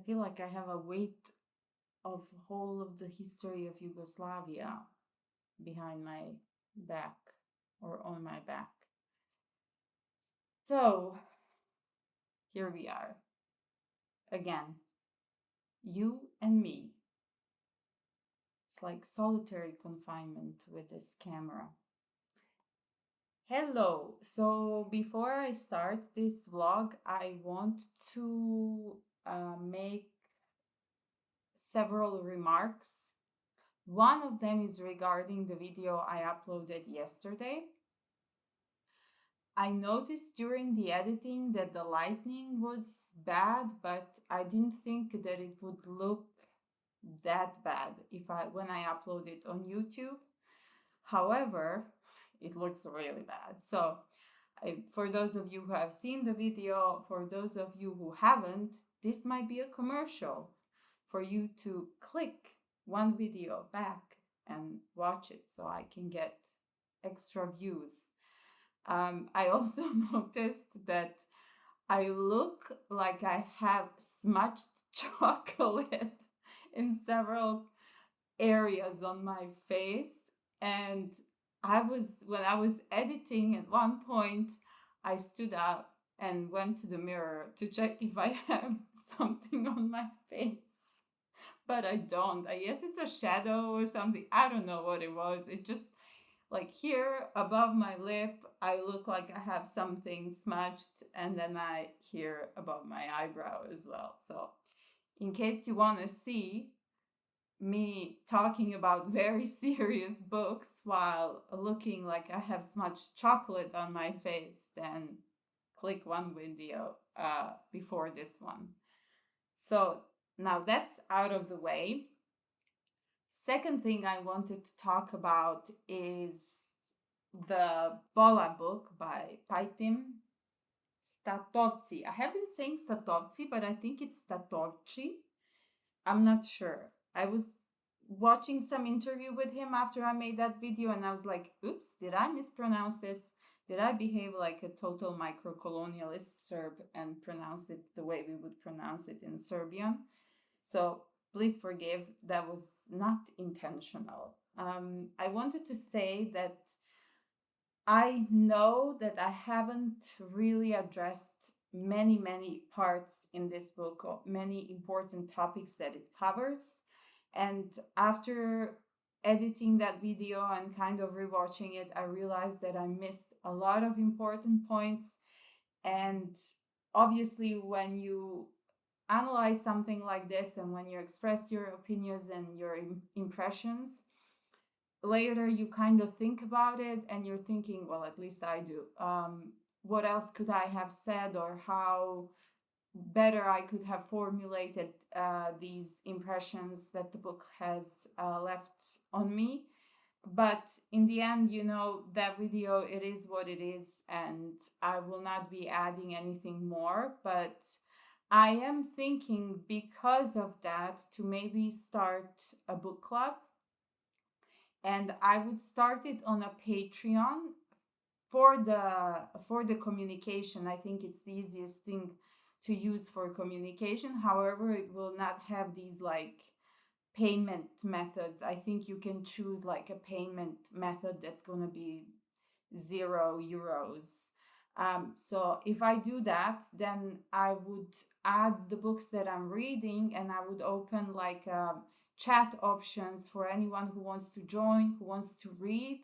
I feel like I have a weight of whole of the history of Yugoslavia behind my back or on my back. So here we are again, you and me. It's like solitary confinement with this camera. Hello. So before I start this vlog, I want to make several remarks. One of them is regarding the video I uploaded yesterday. I noticed during the editing that the lighting was bad, but I didn't think that it would look that bad when I upload it on YouTube. However, it looks really bad. So for those of you who have seen the video, for those of you who haven't, this might be a commercial for you to click one video back and watch it so I can get extra views. I also noticed that I look like I have smudged chocolate in several areas on my face. And when I was editing at one point, I stood up and went to the mirror to check if I have something on my face. But I don't. I guess it's a shadow or something. I don't know what it was. It just like here above my lip, I look like I have something smudged, and then here above my eyebrow as well. So in case you want to see me talking about very serious books while looking like I have smudged chocolate on my face, then click one video before this one. So now that's out of the way. Second thing I wanted to talk about is the Bola book by Pajtim Statovci. I have been saying Statovci, but I think it's Statovci. I'm not sure. I was watching some interview with him after I made that video, and I was like, oops, did I mispronounce this? Did I behave like a total micro-colonialist Serb and pronounce it the way we would pronounce it in Serbian? So please forgive, that was not intentional. I wanted to say that I know that I haven't really addressed many parts in this book, or many important topics that it covers. And after editing that video and kind of rewatching it, I realized that I missed a lot of important points. And obviously, when you analyze something like this and when you express your opinions and your impressions, later you kind of think about it and you're thinking, well, at least I do. What else could I have said, or how better I could have formulated these impressions that the book has left on me. But in the end, that video, it is what it is, and I will not be adding anything more. But I am thinking, because of that, to maybe start a book club. And I would start it on a Patreon for the communication. I think it's the easiest thing to use for communication. However, it will not have these like payment methods. I think you can choose like a payment method that's going to be €0. So if I do that, then I would add the books that I'm reading, and I would open like chat options for anyone who wants to join, who wants to read,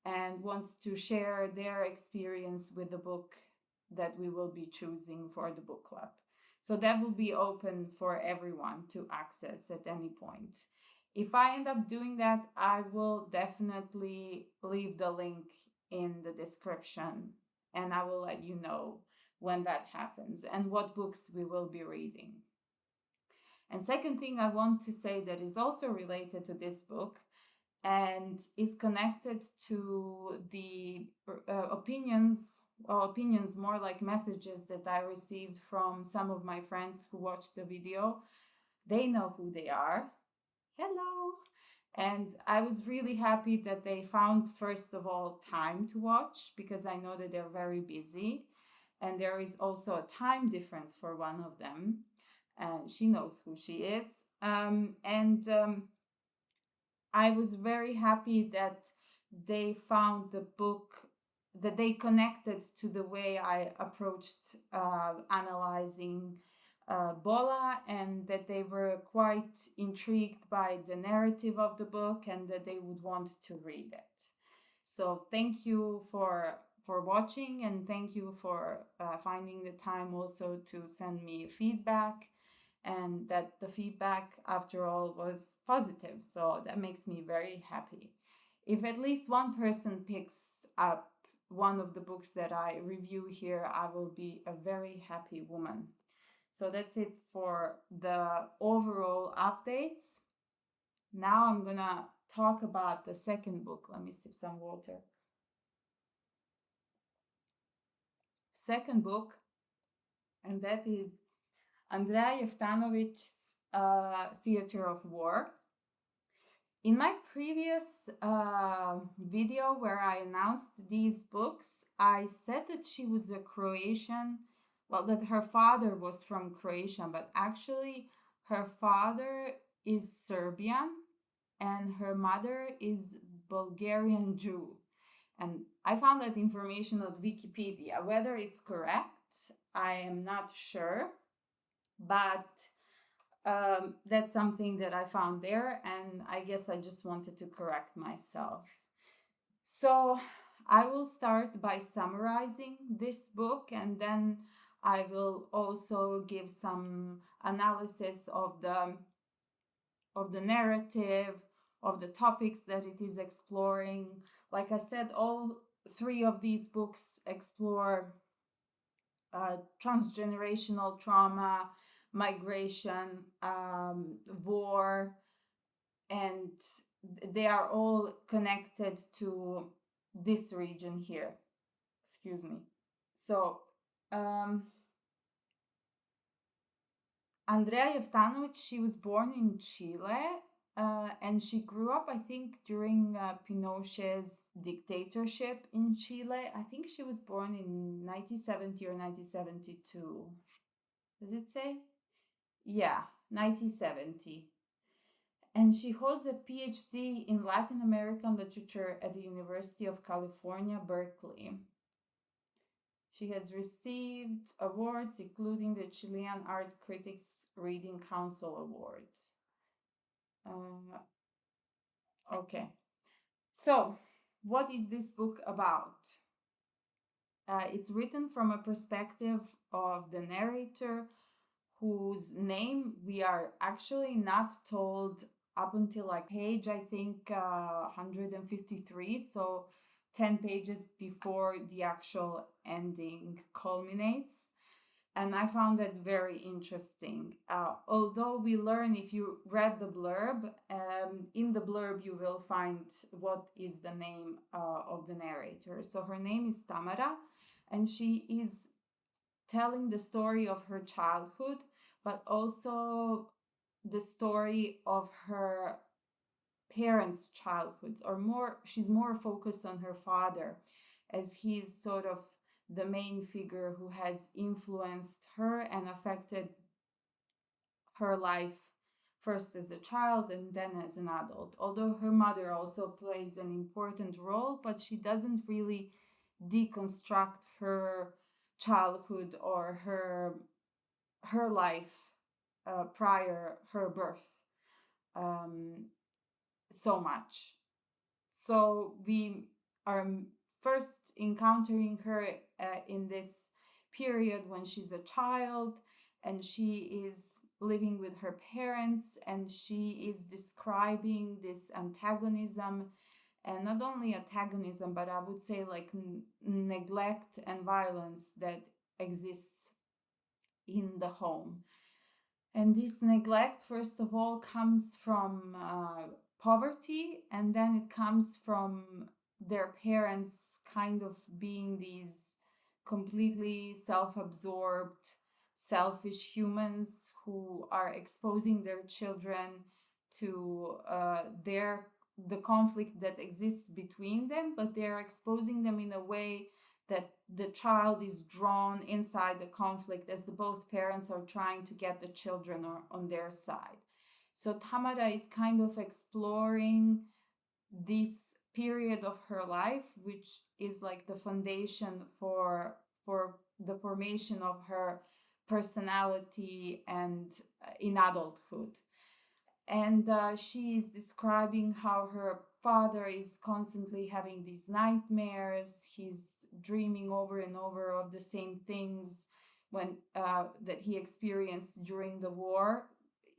and wants to share their experience with the book that we will be choosing for the book club. So that will be open for everyone to access at any point. If I end up doing that, I will definitely leave the link in the description, and I will let you know when that happens and what books we will be reading. And second thing I want to say that is also related to this book and is connected to the opinions more like messages that I received from some of my friends who watched the video. They know who they are. Hello. And I was really happy that they found, first of all, time to watch, because I know that they're very busy. And there is also a time difference for one of them. and she knows who she is. And I was very happy that they found the book, that they connected to the way I approached analyzing Bola, and that they were quite intrigued by the narrative of the book and that they would want to read it. So thank you for watching, and thank you for finding the time also to send me feedback, and that the feedback after all was positive, so that makes me very happy. If at least one person picks up one of the books that I review here, I will be a very happy woman. So that's it for the overall updates. Now I'm gonna talk about the second book. Let me sip some water. Second book, and that is Andrea Jeftanovic's Theater of War. In my previous video where I announced these books, I said that she was a Croatian, well, that her father was from Croatia, but actually her father is Serbian and her mother is Bulgarian Jew. And I found that information on Wikipedia. Whether it's correct, I am not sure, but that's something that I found there, and I guess I just wanted to correct myself. So I will start by summarizing this book, and then I will also give some analysis of the narrative, of the topics that it is exploring. Like I said, all three of these books explore transgenerational trauma, migration, war, and they are all connected to this region here. Excuse me. So, Andrea Jeftanovic, she was born in Chile, and she grew up, I think, during Pinochet's dictatorship in Chile. I think she was born in 1970 or 1972. Does it say? Yeah, 1970. And she holds a PhD in Latin American literature at the University of California, Berkeley. She has received awards, including the Chilean Art Critics Reading Council Award. Okay, so what is this book about? It's written from a perspective of the narrator, whose name we are actually not told up until like page, I think, 153, so 10 pages before the actual ending culminates. And I found that very interesting. Although we learn, if you read the blurb, in the blurb you will find what is the name of the narrator. So her name is Tamara, and she is telling the story of her childhood, but also the story of her parents' childhoods, or more, she's more focused on her father, as he's sort of the main figure who has influenced her and affected her life, first as a child and then as an adult. Although her mother also plays an important role, but she doesn't really deconstruct her childhood or her life prior her birth so much. So we are first encountering her in this period when she's a child, and she is living with her parents, and she is describing this antagonism, and not only antagonism, but I would say like neglect and violence that exists in the home. And this neglect, first of all, comes from poverty, and then it comes from their parents kind of being these completely self-absorbed, selfish humans who are exposing their children to the conflict that exists between them, but they're exposing them in a way that the child is drawn inside the conflict as the both parents are trying to get the children on their side. So Tamara is kind of exploring this period of her life, which is like the foundation for the formation of her personality and in adulthood. And she is describing how her father is constantly having these nightmares. He's dreaming over and over of the same things when that he experienced during the war.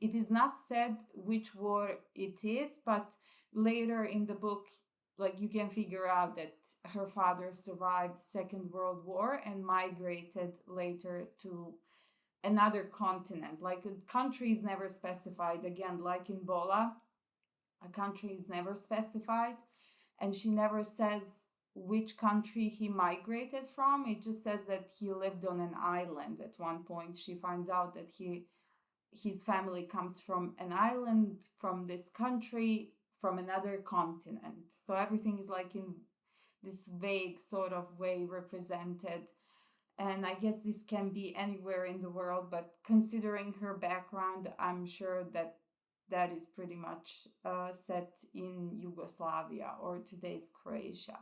It is not said which war it is, but later in the book, like, you can figure out that her father survived Second World War and migrated later to another continent. Like, a country is never specified. Again, like in Bola, a country is never specified, and she never says which country he migrated from. It just says that he lived on an island at one point. She finds out that his family comes from an island, from this country, from another continent. So everything is like in this vague sort of way represented. And I guess this can be anywhere in the world, but considering her background, I'm sure that that is pretty much set in Yugoslavia or today's Croatia.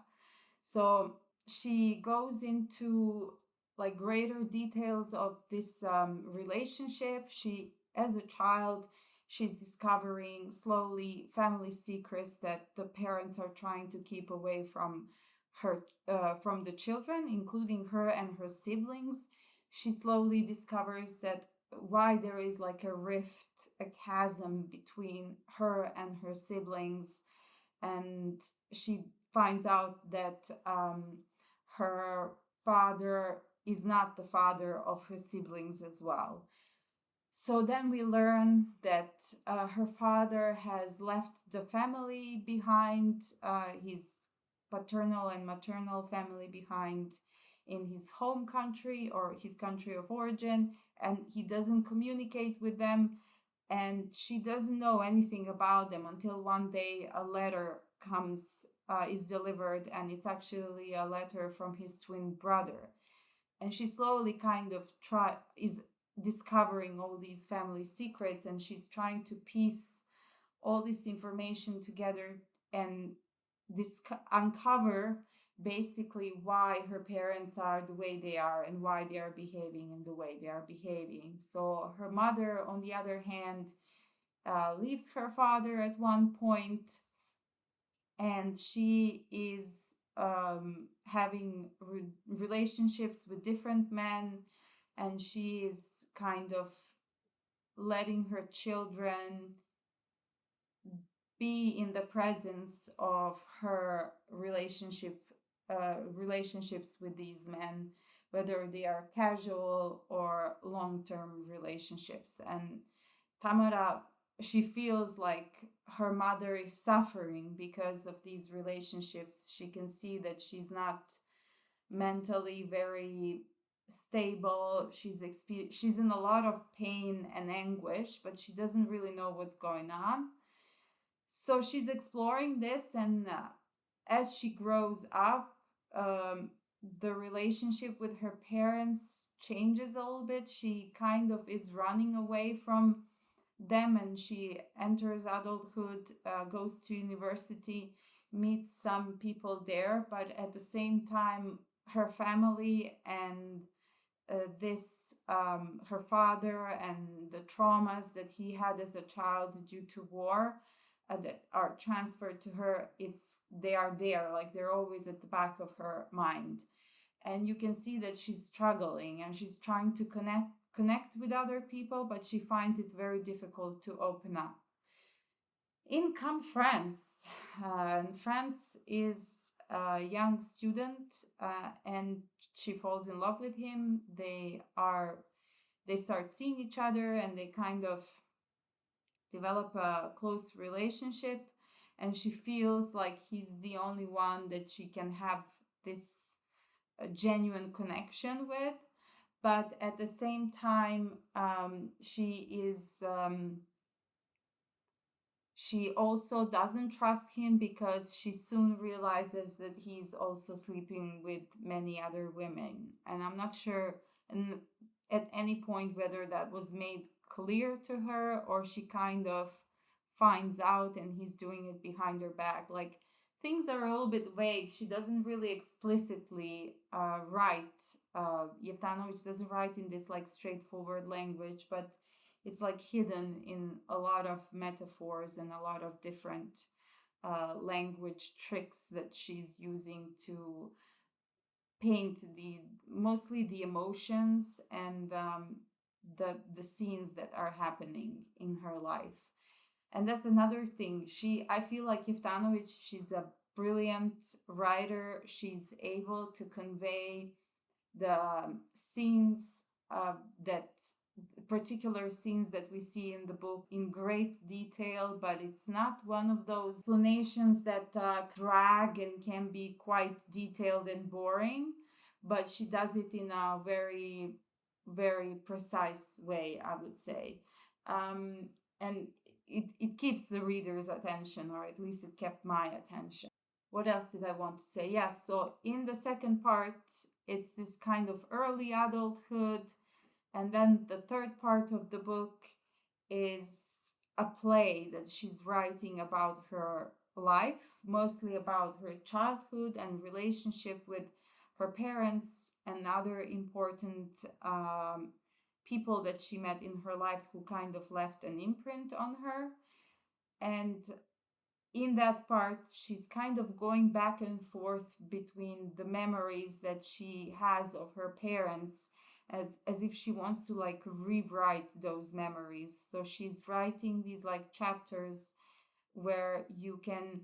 So she goes into like greater details of this relationship. She, as a child, she's discovering slowly family secrets that the parents are trying to keep away from her, from the children, including her and her siblings. She slowly discovers that why there is like a rift, a chasm between her and her siblings, and she finds out that her father is not the father of her siblings as well. So then we learn that her father has left the family behind, his paternal and maternal family behind in his home country or his country of origin, and he doesn't communicate with them. And she doesn't know anything about them until one day a letter comes, is delivered, and it's actually a letter from his twin brother. And she slowly kind of is discovering all these family secrets, and she's trying to piece all this information together and uncover basically why her parents are the way they are and why they are behaving in the way they are behaving. So her mother, on the other hand, leaves her father at one point, and she is having relationships with different men, and she is kind of letting her children be in the presence of her relationships with these men, whether they are casual or long-term relationships. And Tamara, she feels like her mother is suffering because of these relationships. She can see that she's not mentally very stable. She's in a lot of pain and anguish, but she doesn't really know what's going on. So she's exploring this, and as she grows up, the relationship with her parents changes a little bit. She kind of is running away from them, and she enters adulthood, goes to university, meets some people there, but at the same time, her family and her father and the traumas that he had as a child due to war that are transferred to her, they are there, like they're always at the back of her mind. And you can see that she's struggling and she's trying to connect with other people, but she finds it very difficult to open up. In come Franz. Franz is a young student, and she falls in love with him. They start seeing each other, and they kind of develop a close relationship, and she feels like he's the only one that she can have this genuine connection with. But at the same time, she is She also doesn't trust him because she soon realizes that he's also sleeping with many other women. And I'm not sure at any point whether that was made clear to her or she kind of finds out and he's doing it behind her back. Like things are a little bit vague. She doesn't really explicitly write. Jeftanovic doesn't write in this like straightforward language, but it's like hidden in a lot of metaphors and a lot of different language tricks that she's using to paint the mostly the emotions and the scenes that are happening in her life. And that's another thing. I feel like Jeftanovic, she's a brilliant writer. She's able to convey the scenes that particular scenes that we see in the book in great detail, but it's not one of those explanations that drag and can be quite detailed and boring, but she does it in a very, very precise way, I would say. And it keeps the reader's attention, or at least it kept my attention. What else did I want to say? Yes, so in the second part, it's this kind of early adulthood. And then the third part of the book is a play that she's writing about her life, mostly about her childhood and relationship with her parents and other important people that she met in her life who kind of left an imprint on her. And in that part, she's kind of going back and forth between the memories that she has of her parents as if she wants to like rewrite those memories. So she's writing these like chapters where you can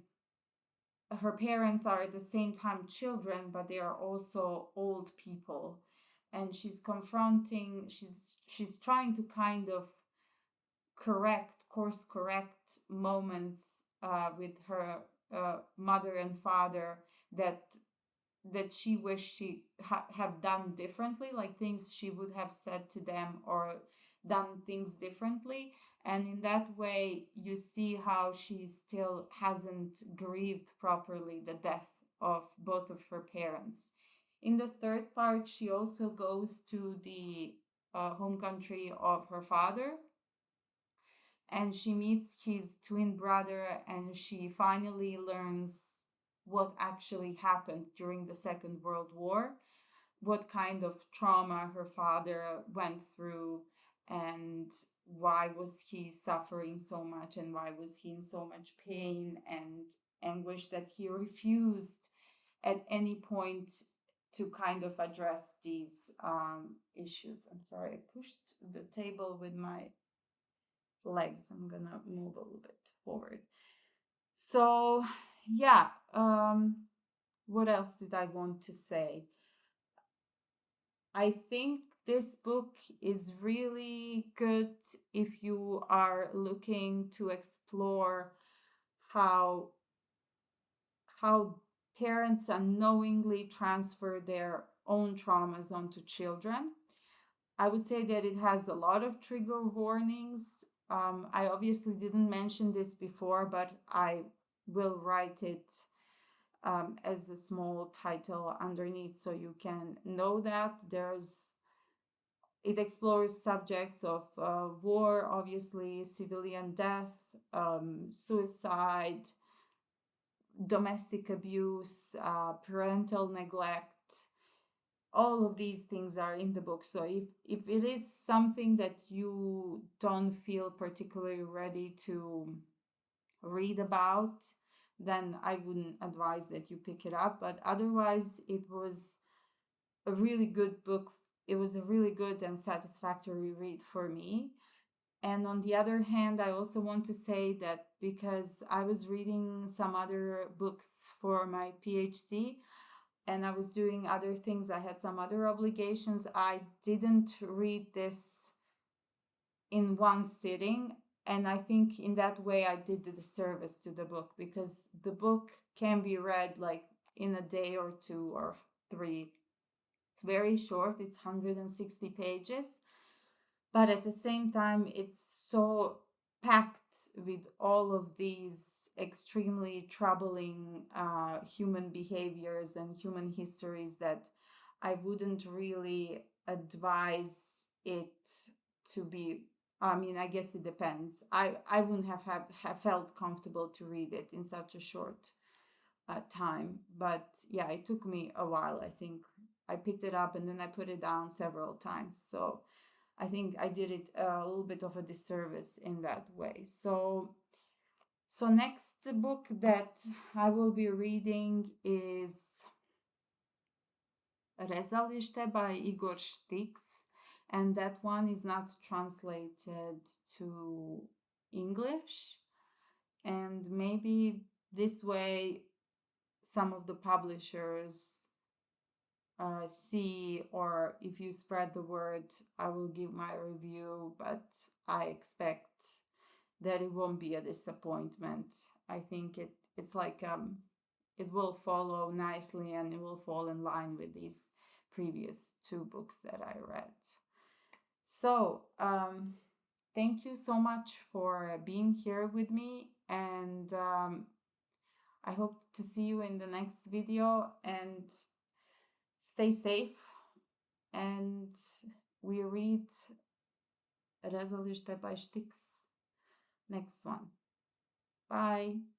her parents are at the same time children, but they are also old people. And she's trying to kind of course correct moments with her mother and father that she wished she have done differently, like things she would have said to them or done things differently. And in that way, you see how she still hasn't grieved properly the death of both of her parents. In the third part, she also goes to the home country of her father and she meets his twin brother and she finally learns what actually happened during the Second World War, what kind of trauma her father went through, and why was he suffering so much and why was he in so much pain and anguish that he refused at any point to kind of address these issues. I'm sorry, I pushed the table with my legs. I'm gonna move a little bit forward. So yeah, what else did I want to say? I think this book is really good if you are looking to explore how parents unknowingly transfer their own traumas onto children. I would say that it has a lot of trigger warnings. I obviously didn't mention this before, but I will write it as a small title underneath so you can know that it explores subjects of war, obviously, civilian death, suicide, domestic abuse, parental neglect. All of these things are in the book. So if it is something that you don't feel particularly ready to read about, then I wouldn't advise that you pick it up. But otherwise, it was a really good book. It was a really good and satisfactory read for me. And on the other hand, I also want to say that because I was reading some other books for my PhD and I was doing other things, I had some other obligations, I didn't read this in one sitting. And I think in that way I did the disservice to the book because the book can be read like in a day or two or three. It's very short, it's 160 pages, but at the same time, it's so packed with all of these extremely troubling human behaviors and human histories that I wouldn't really advise it to be. I mean, I guess it depends. I wouldn't have felt comfortable to read it in such a short time. But yeah, it took me a while. I think I picked it up and then I put it down several times. So I think I did it a little bit of a disservice in that way. So next book that I will be reading is Rezalište by Igor Štix, and that one is not translated to English. And maybe this way some of the publishers see, or if you spread the word, I will give my review, but I expect that it won't be a disappointment. I think it's like it will follow nicely and it will fall in line with these previous two books that I read. So thank you so much for being here with me, and I hope to see you in the next video, and stay safe, and we read Rezalište by Štix next one. Bye.